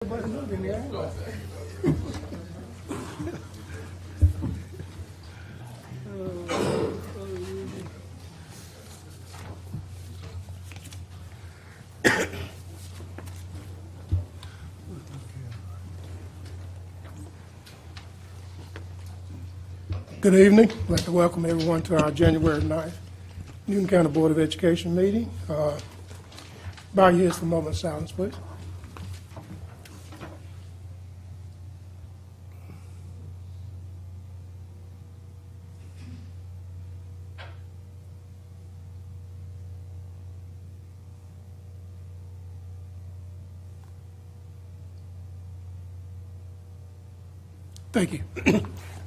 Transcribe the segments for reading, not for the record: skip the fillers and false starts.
Good evening. I'd like to welcome everyone to our January 9th Newton County Board of Education meeting. Bow your heads for a moment of silence, please. Thank you.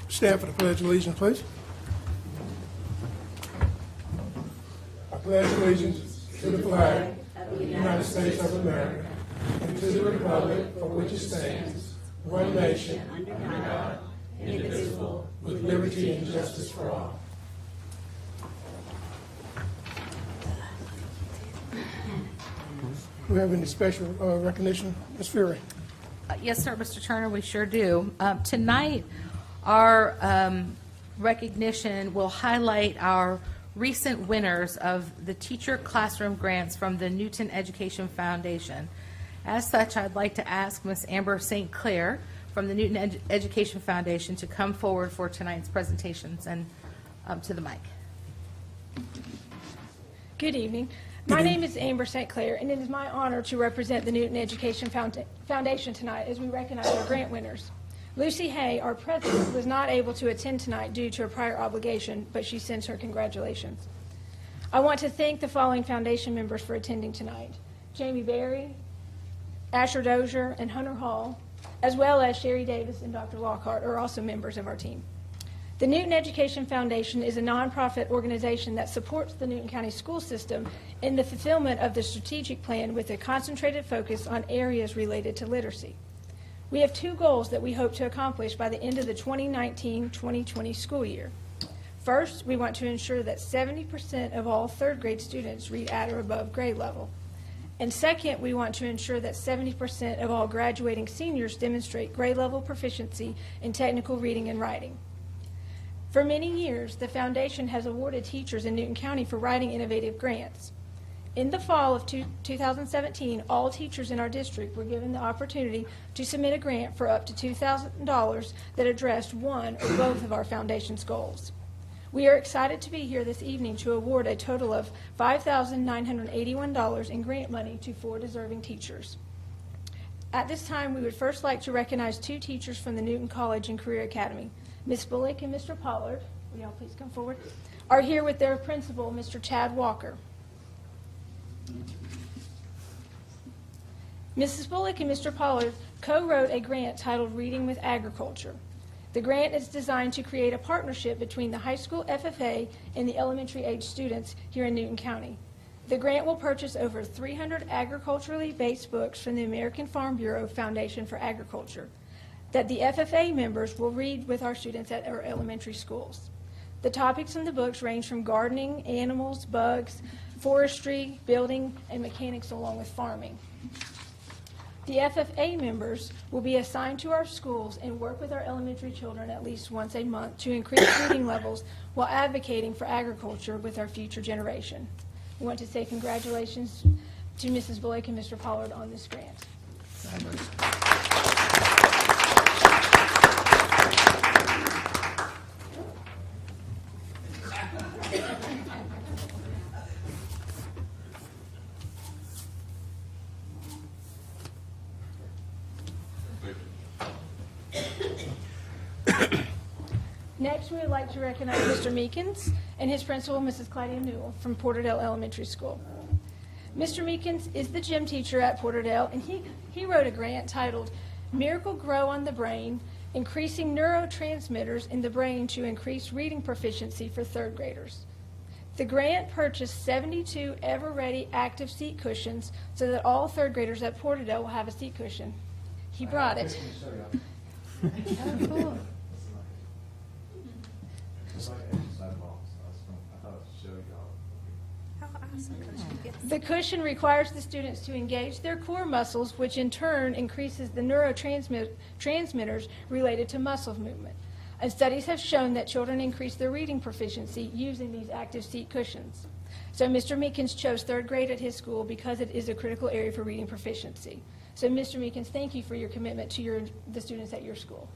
Stand for the Pledge of Allegiance, please. I pledge allegiance to the flag of the United States of America and to the republic for which it stands, one nation, under God, indivisible, with liberty and justice for all. Do we have any special recognition? Ms. Fury? Yes, sir, Mr. Turner, we sure do. Tonight, our recognition will highlight our recent winners of the teacher classroom grants from the Newton Education Foundation. As such, I'd like to ask Ms. Amber St. Clair from the Newton Education Foundation to come forward for tonight's presentations and to the mic. Good evening. My name is Amber St. Clair, and it is my honor to represent the Newton Education Foundation tonight as we recognize our grant winners. Lucy Hay, our president, was not able to attend tonight due to a prior obligation, but she sends her congratulations. I want to thank the following foundation members for attending tonight: Jamie Berry, Asher Dozier, and Hunter Hall, as well as Sherry Davis and Dr. Lockhart are also members of our team. The Newton Education Foundation is a nonprofit organization that supports the Newton County school system in the fulfillment of the strategic plan with a concentrated focus on areas related to literacy. We have two goals that we hope to accomplish by the end of the 2019-2020 school year. First, we want to ensure that 70% of all third grade students read at or above grade level. And second, we want to ensure that 70% of all graduating seniors demonstrate grade level proficiency in technical reading and writing. For many years, the foundation has awarded teachers in Newton County for writing innovative grants. In the fall of 2017, all teachers in our district were given the opportunity to submit a grant for up to $2,000 that addressed one or both of our foundation's goals. We are excited to be here this evening to award a total of $5,981 in grant money to 4 deserving teachers. At this time, we would first like to recognize 2 teachers from the Newton College and Career Academy. Ms. Bullock and Mr. Pollard, will y'all please come forward, are here with their principal, Mr. Chad Walker. Mrs. Bullock and Mr. Pollard co-wrote a grant titled Reading with Agriculture. The grant is designed to create a partnership between the high school FFA and the elementary age students here in Newton County. The grant will purchase over 300 agriculturally based books from the American Farm Bureau Foundation for Agriculture that the FFA members will read with our students at our elementary schools. The topics in the books range from gardening, animals, bugs, forestry, building, and mechanics along with farming. The FFA members will be assigned to our schools and work with our elementary children at least once a month to increase reading levels while advocating for agriculture with our future generation. We want to say congratulations to Mrs. Blake and Mr. Pollard on this grant. Next, we would like to recognize Mr. Meekins and his principal, Mrs. Claudia Newell, from Porterdale Elementary School. Mr. Meekins is the gym teacher at Porterdale, and he wrote a grant titled Miracle Grow on the Brain, Increasing Neurotransmitters in the Brain to Increase Reading Proficiency for Third Graders. The grant purchased 72 ever-ready active seat cushions so that all third graders at Porterdale will have a seat cushion. He brought it. Oh, cool. How The cushion requires the students to engage their core muscles, which in turn increases the neurotransmitters related to muscle movement. And studies have shown that children increase their reading proficiency using these active seat cushions. So Mr. Meekins chose third grade at his school because it is a critical area for reading proficiency. So Mr. Meekins, thank you for your commitment to the students at your school.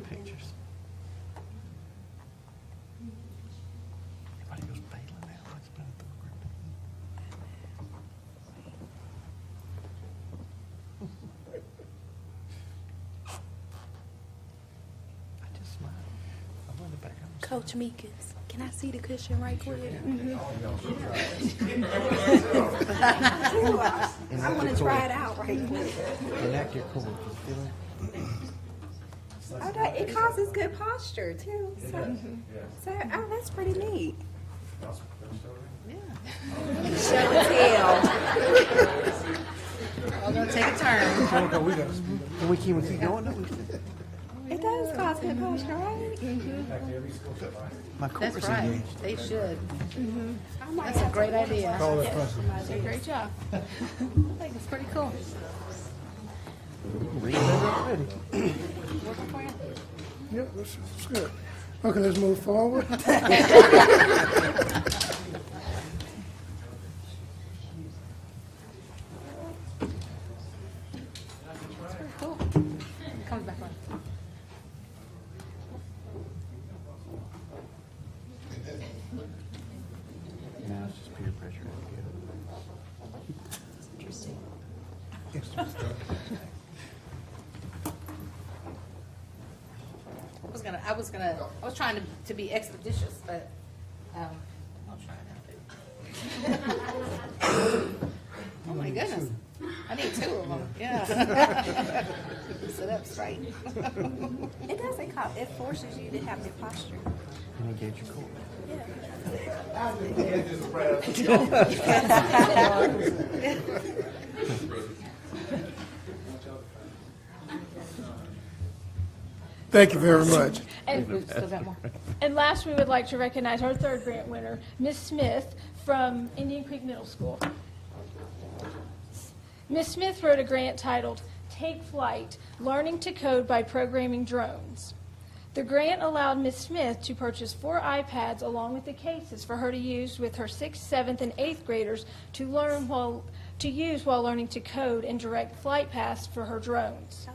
Pictures. Everybody goes bailing now. It's been a third grade. I just smiled. I went back. Coach Meekins, can I see the cushion right quick? I want to try it out right quick. Enact your core. You feel it? Oh, it causes good posture too. So that's pretty neat. Show and tell. We're going to take a turn. Can we keep going? No, It does cause good posture, right? my core That's is right. engaged. They should. I might That's a have to- great idea. Great job. I think it's pretty cool. Read that already. Working for you? Yep, that's good. Okay, let's move forward. Cool. Comes back on. Now it's just peer pressure. Interesting. I was trying to be expeditious, but I'll try that. Oh my goodness, I need two of them. Yeah. Sit up straight. It doesn't cause, it forces you to have good posture. And engage your core. Thank you very much. And, Still got more. and last, we would like to recognize our third grant winner, Ms. Smith from Indian Creek Middle School. Ms. Smith wrote a grant titled Take Flight, Learning to Code by Programming Drones. The grant allowed Ms. Smith to purchase 4 iPads along with the cases for her to use with her 6th, 7th, and 8th graders to use while learning to code and direct flight paths for her drones.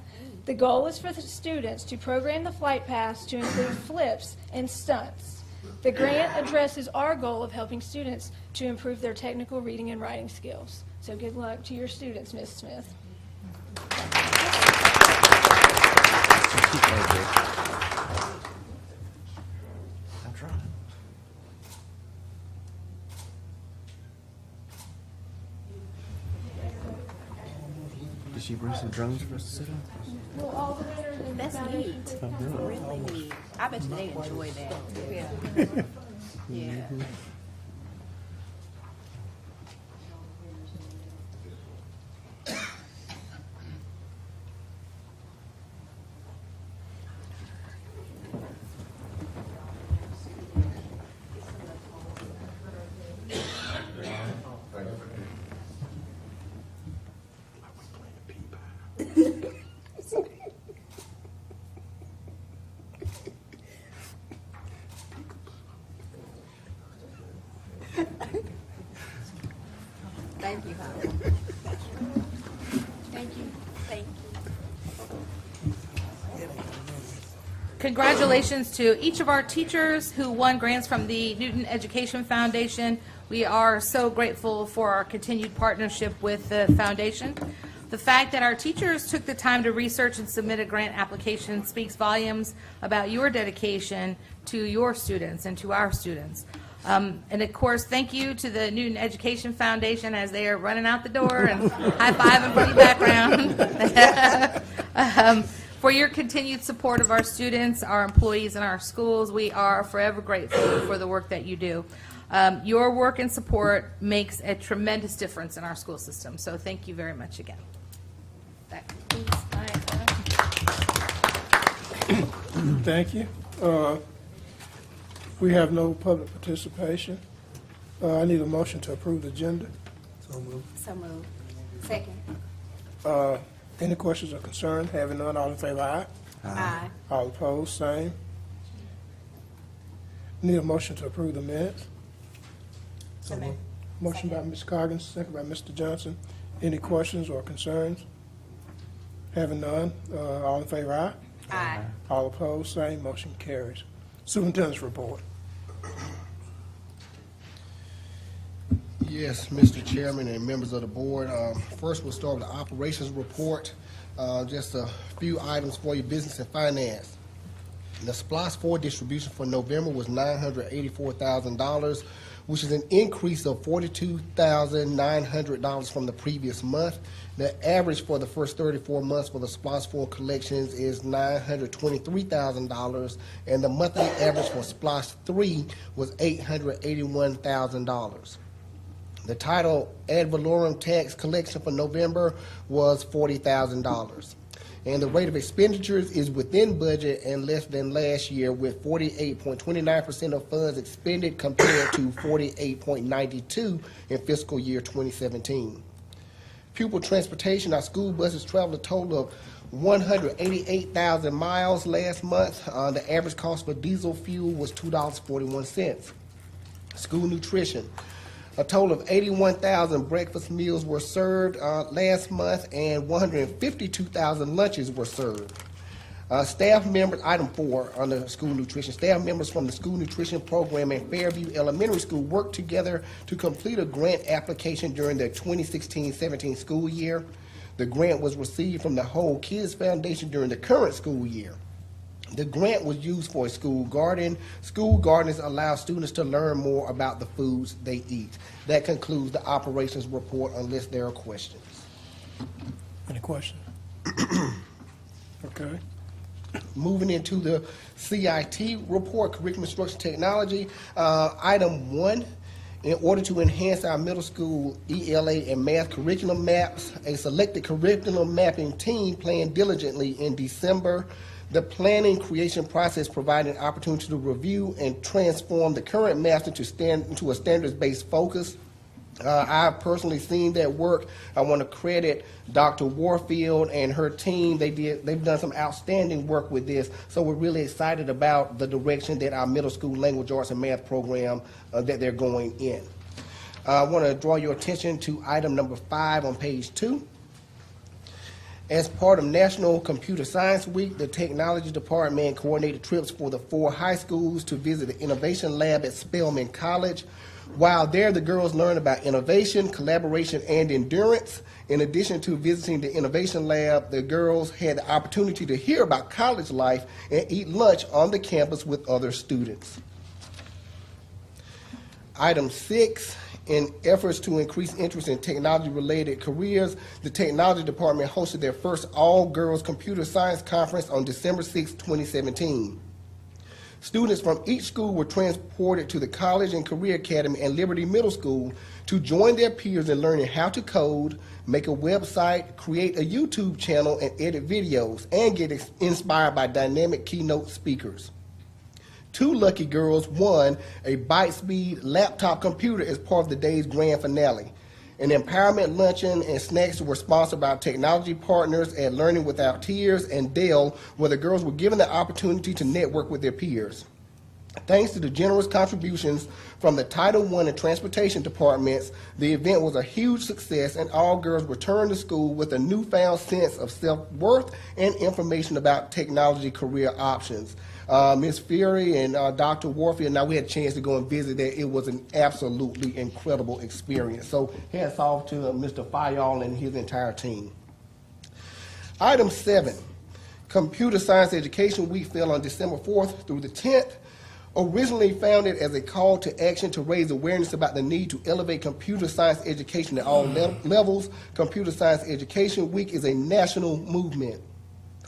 The goal is for the students to program the flight paths to include flips and stunts. The grant addresses our goal of helping students to improve their technical reading and writing skills. So good luck to your students, Ms. Smith. I'm trying. Did she bring some drones for us to sit on? Well, all the winners in the That's foundation- neat. Really neat. I bet you they enjoy that. Yeah. Yeah. Thank you, Holly. Thank you. Thank you. Congratulations to each of our teachers who won grants from the Newton Education Foundation. We are so grateful for our continued partnership with the foundation. The fact that our teachers took the time to research and submit a grant application speaks volumes about your dedication to your students and to our students. And of course, thank you to the Newton Education Foundation as they are running out the door and high-fiving from the background. for your continued support of our students, our employees, and our schools. We are forever grateful for the work that you do. Your work and support makes a tremendous difference in our school system, so thank you very much again. That concludes my Thank you. We have no public participation. I need a motion to approve the agenda. So moved. Second. Any questions or concerns? Having none, all in favor, aye. Aye. All opposed, same. Need a motion to approve the minutes. So moved. Motion by Ms. Coggins, second by Mr. Johnson. Any questions or concerns? Having none, all in favor, aye. Aye. All opposed, same. Motion carries. Superintendent's report. Yes, Mr. Chairman and members of the board. First, we'll start with the operations report. Just a few items for your business and finance. The SPLOST 4 distribution for November was $984,000, which is an increase of $42,900 from the previous month. The average for the first 34 months for the SPLOST 4 collections is $923,000, and the monthly average for SPLOST 3 was $881,000. The title ad valorem tax collection for November was $40,000. And the rate of expenditures is within budget and less than last year, with 48.29% of funds expended compared to 48.92% in fiscal year 2017. Pupil transportation, our school buses traveled a total of 188,000 miles last month. The average cost for diesel fuel was $2.41. School nutrition. A total of 81,000 breakfast meals were served last month, and 152,000 lunches were served. Staff members, item 4 on the school nutrition, staff members from the school nutrition program at Fairview Elementary School worked together to complete a grant application during the 2016-17 school year. The grant was received from the Whole Kids Foundation during the current school year. The grant was used for a school garden. School gardens allow students to learn more about the foods they eat. That concludes the operations report, unless there are questions. Any questions? Okay. Moving into the CIT report, curriculum instruction technology. Item 1, in order to enhance our middle school ELA and math curriculum maps, a selected curriculum mapping team planned diligently in December. The planning creation process provided an opportunity to review and transform the current maps into a standards-based focus. I've personally seen that work. I want to credit Dr. Warfield and her team. They've done some outstanding work with this, so we're really excited about the direction that our middle school language arts and math program that they're going in. I want to draw your attention to item number 5 on page 2. As part of National Computer Science Week, the Technology Department coordinated trips for the 4 high schools to visit the Innovation Lab at Spelman College. While there, the girls learned about innovation, collaboration, and endurance. In addition to visiting the Innovation Lab, the girls had the opportunity to hear about college life and eat lunch on the campus with other students. Item 6. In efforts to increase interest in technology-related careers, the Technology Department hosted their first all-girls computer science conference on December 6, 2017. Students from each school were transported to the College and Career Academy and Liberty Middle School to join their peers in learning how to code, make a website, create a YouTube channel, and edit videos, and get inspired by dynamic keynote speakers. 2 lucky girls won a Byte-speed laptop computer as part of the day's grand finale. An empowerment luncheon and snacks were sponsored by technology partners at Learning Without Tears and Dell, where the girls were given the opportunity to network with their peers. Thanks to the generous contributions from the Title I and Transportation departments, the event was a huge success, and all girls returned to school with a newfound sense of self-worth and information about technology career options. Ms. Fury and Dr. Warfield, now we had a chance to go and visit there. It was an absolutely incredible experience. So hats off to Mr. Fayol and his entire team. Item 7, Computer Science Education Week fell on December 4th through the 10th. Originally founded as a call to action to raise awareness about the need to elevate computer science education at all levels, Computer Science Education Week is a national movement.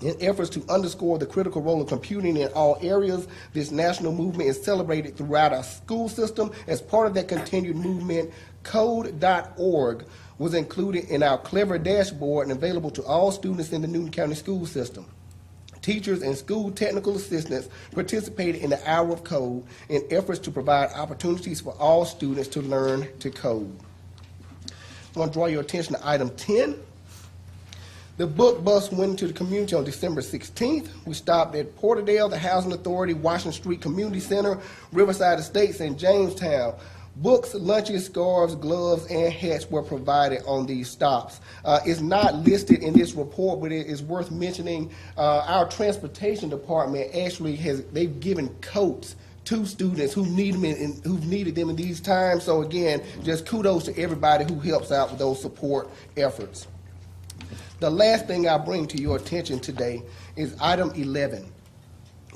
In efforts to underscore the critical role of computing in all areas, this national movement is celebrated throughout our school system. As part of that continued movement, code.org was included in our Clever dashboard and available to all students in the Newton County school system. Teachers and school technical assistants participated in the Hour of Code in efforts to provide opportunities for all students to learn to code. I want to draw your attention to item 10. The book bus went into the community on December 16th. We stopped at Porterdale, the Housing Authority, Washington Street Community Center, Riverside Estates, and Jamestown. Books, lunches, scarves, gloves, and hats were provided on these stops. It's not listed in this report, but it is worth mentioning. Our transportation department actually they've given coats to students who need them who've needed them in these times. So again, just kudos to everybody who helps out with those support efforts. The last thing I bring to your attention today is item 11.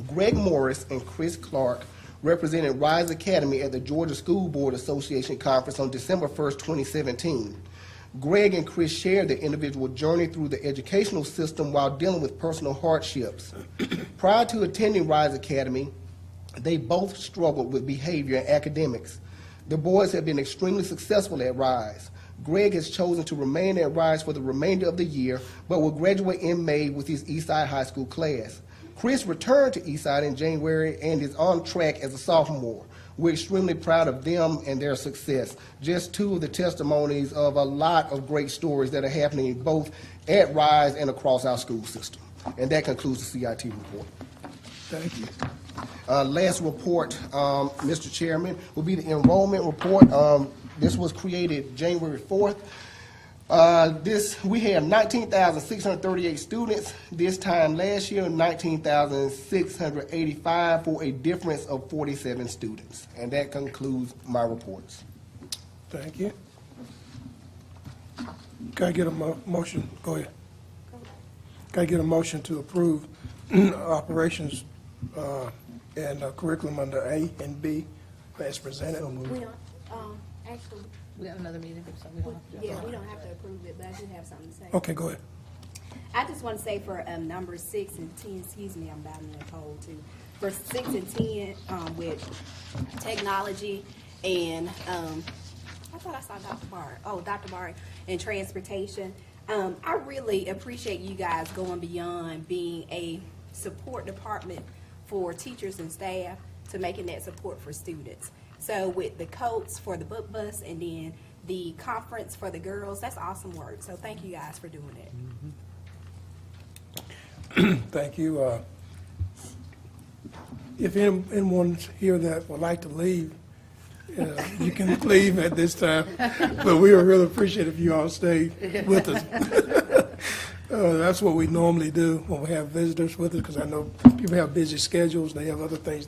Greg Morris and Chris Clark represented Rise Academy at the Georgia School Board Association Conference on December 1st, 2017. Greg and Chris shared their individual journey through the educational system while dealing with personal hardships. Prior to attending Rise Academy, they both struggled with behavior and academics. The boys have been extremely successful at Rise. Greg has chosen to remain at Rise for the remainder of the year, but will graduate in May with his Eastside High School class. Chris returned to Eastside in January and is on track as a sophomore. We're extremely proud of them and their success. Just two of the testimonies of a lot of great stories that are happening both at Rise and across our school system. And that concludes the CIT report. Thank you. Last report, Mr. Chairman, will be the enrollment report. This was created January 4th. We had 19,638 students. This time last year, 19,685 for a difference of 47 students. And that concludes my reports. Thank you. Can I get a motion? Go ahead. Can I get a motion to approve operations and curriculum under A and B as presented? We don't, actually, We have another meeting, so we don't have to. yeah, we don't have to approve it, but I do have something to say. Okay, go ahead. I just want to say for numbers 6 and 10, excuse me, I'm battling a cold too. For 6 and 10, with technology and, I thought I saw Dr. Barr. Oh, Dr. Barr and transportation. I really appreciate you guys going beyond being a support department for teachers and staff to making that support for students. So with the coats for the book bus and then the conference for the girls, that's awesome work. So thank you guys for doing it. Thank you. If anyone's here that would like to leave, you can leave at this time. But we would really appreciate if you all stay with us. That's what we normally do when we have visitors with us, because I know people have busy schedules. They have other things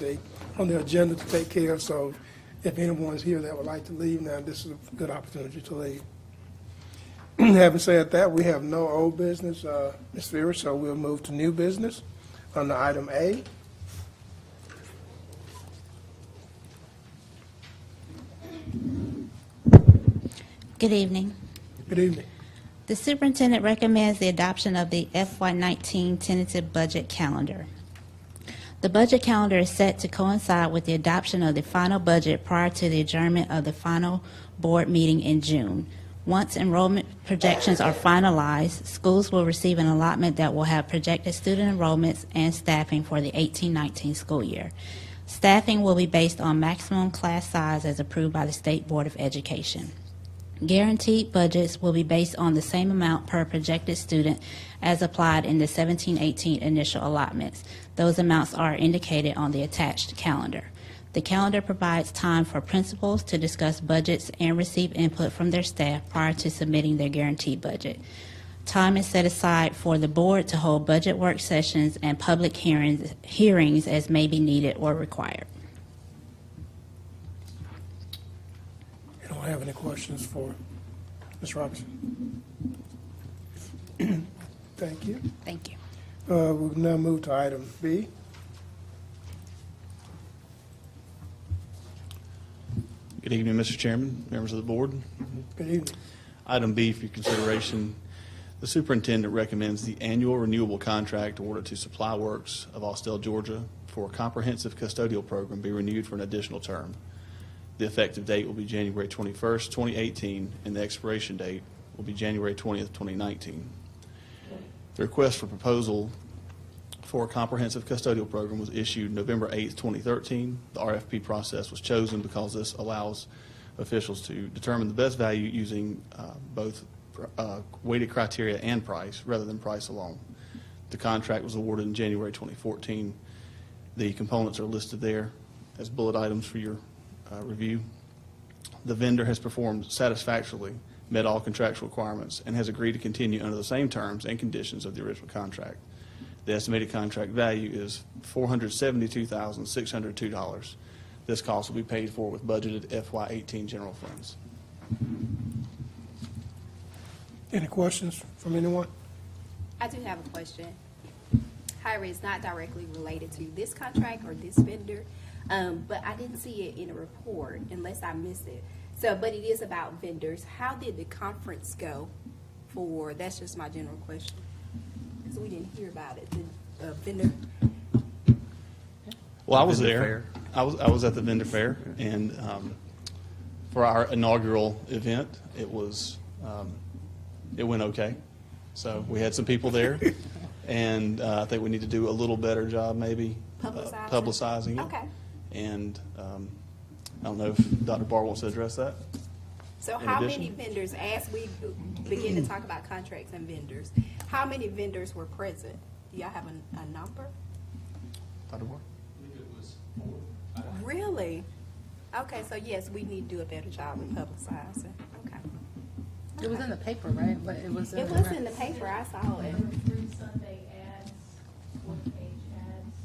on their agenda to take care of. So if anyone is here that would like to leave now, this is a good opportunity to leave. Having said that, we have no old business, Ms. Vera, so we'll move to new business under item A. Good evening. Good evening. The superintendent recommends the adoption of the FY19 tentative budget calendar. The budget calendar is set to coincide with the adoption of the final budget prior to the adjournment of the final board meeting in June. Once enrollment projections are finalized, schools will receive an allotment that will have projected student enrollments and staffing for the 18-19 school year. Staffing will be based on maximum class size as approved by the State Board of Education. Guaranteed budgets will be based on the same amount per projected student as applied in the 17-18 initial allotments. Those amounts are indicated on the attached calendar. The calendar provides time for principals to discuss budgets and receive input from their staff prior to submitting their guaranteed budget. Time is set aside for the board to hold budget work sessions and public hearings as may be needed or required. You don't have any questions for Ms. Robinson? Thank you. Thank you. We'll now move to item B. Good evening, Mr. Chairman, members of the board. Good evening. Item B for your consideration. The superintendent recommends the annual renewable contract awarded to Supply Works of Austell, Georgia for a comprehensive custodial program be renewed for an additional term. The effective date will be January 21st, 2018, and the expiration date will be January 20th, 2019. The request for proposal for a comprehensive custodial program was issued November 8th, 2013. The RFP process was chosen because this allows officials to determine the best value using both weighted criteria and price rather than price alone. The contract was awarded in January 2014. The components are listed there as bullet items for your review. The vendor has performed satisfactorily, met all contractual requirements, and has agreed to continue under the same terms and conditions of the original contract. The estimated contract value is $472,602. This cost will be paid for with budgeted FY18 general funds. Any questions from anyone? I do have a question. However, it's not directly related to this contract or this vendor, but I didn't see it in a report unless I missed it. So, but it is about vendors. How did the conference go for, that's just my general question, because we didn't hear about it, the vendor. Well, I was Vendor there. fair. I was at the vendor fair, and for our inaugural event, it went okay. So we had some people there, and I think we need to do a little better job, maybe publicizing it. Okay. And I don't know if Dr. Barr wants to address that. So In how addition- many vendors, as we begin to talk about contracts and vendors, how many vendors were present? Do y'all have a number? Dr. Barr? Really? Okay, so yes, we need to do a better job of publicizing. Okay. It was in the paper, right? But it was. It was in the paper, I saw it. Through Sunday ads, one-page ads.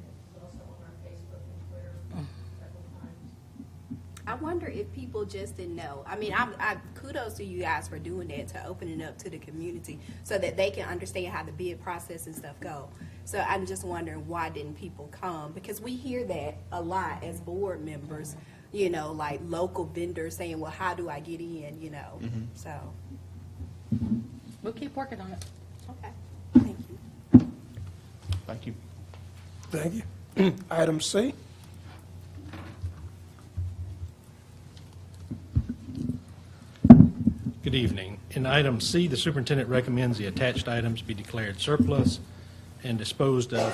It was also on our Facebook and Twitter several times. I wonder if people just didn't know. I mean, I kudos to you guys for doing that, to open it up to the community so that they can understand how the bid process and stuff go. So I'm just wondering, why didn't people come? Because we hear that a lot as board members, you know, like local vendors saying, well, how do I get in, you know? So, We'll keep working on it. okay, thank you. Thank you. Thank you. Item C. Good evening. In item C, the superintendent recommends the attached items be declared surplus and disposed of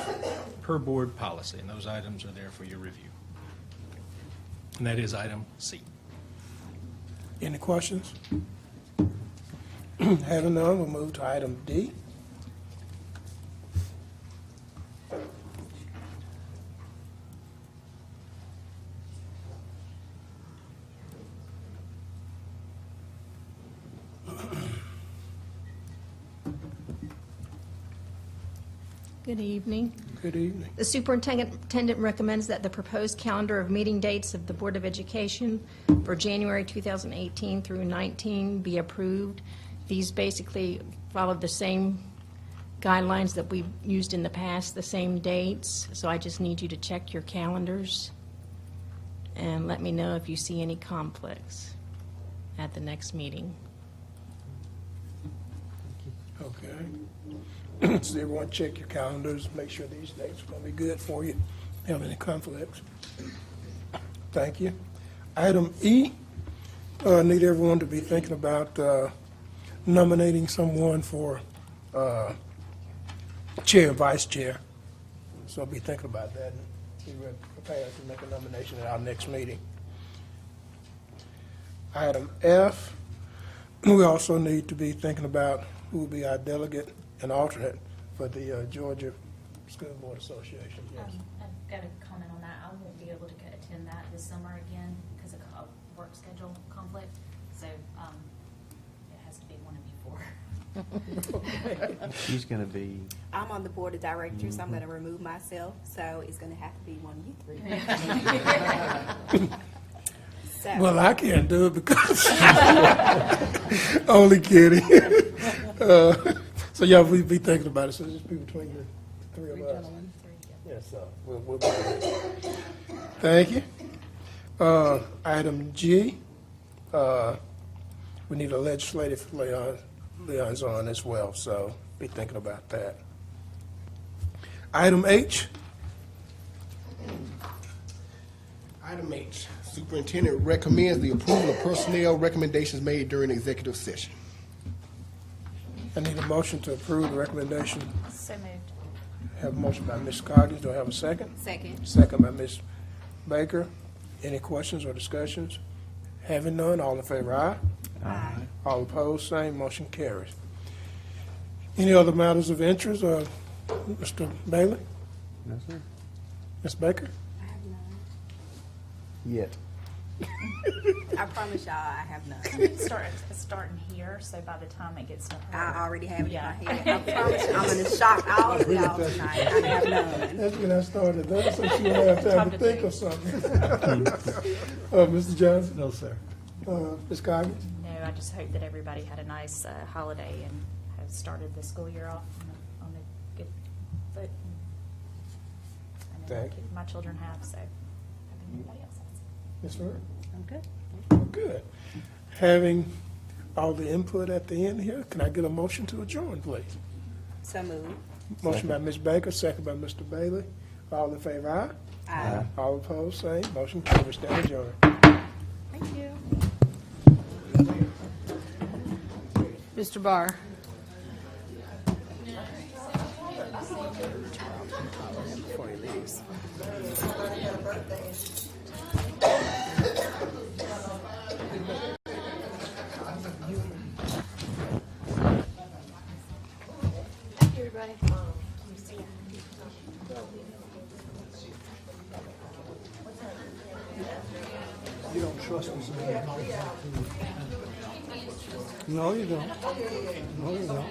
per board policy, and those items are there for your review. And that is item C. Any questions? Having none, we'll move to item D. Good evening. Good evening. The superintendent recommends that the proposed calendar of meeting dates of the Board of Education for January 2018 through 19 be approved. These basically follow the same guidelines that we've used in the past, the same dates. So I just need you to check your calendars and let me know if you see any conflicts at the next meeting. Okay. So everyone check your calendars, make sure these dates are going to be good for you. Have any conflicts? Thank you. Item E, need everyone to be thinking about nominating someone for chair and vice chair. So be thinking about that and be prepared to make a nomination at our next meeting. Item F, we also need to be thinking about who will be our delegate and alternate for the Georgia School Board Association. Yes. I've got a comment on that. I won't be able to attend that this summer again because of a work schedule conflict. So it has to be one of you four. She's going to be, I'm on the board of directors, so I'm going to remove myself, so it's going to have to be one of you three. So, Well, I can't do it because only kidding. So yeah, we be thinking about it. So just be between the three of us. Yes, so we'll be there. Thank you. Item G, we need a legislative liaison as well, so be thinking about that. Item H, Item H, superintendent recommends the approval of personnel recommendations made during executive session. I need a motion to approve the recommendation. So moved. Have a motion by Ms. Coggins. Do I have a second? Second. Second by Ms. Baker. Any questions or discussions? Having none, all in favor, aye? Aye. All opposed, same. Motion carries. Any other matters of interest, Mr. Bailey? No, sir. Ms. Baker? I have none. Yet. I promise y'all, I have none. It's starting here, so by the time it gets to her. I already have it Yeah. in my head. I promise you, I'm going to shock all of y'all tonight. I have none. That's when I started. That's so she don't have time to think of something. Mr. Johnson? No, sir. Ms. Coggins? No, I just hope that everybody had a nice holiday and has started the school year off on a good foot. I know Thank you. my children have, so hoping everybody else has. Ms. Furr? I'm good. Good. Having all the input at the end here, can I get a motion to adjourn, please? So moved. Motion by Ms. Baker, second by Mr. Bailey. All in favor, aye? Aye. All opposed, same. Motion carries. Stand adjourned. Thank you. Mr. Barr? Before he leaves. You don't trust me, so you don't. No, you don't. No, you don't.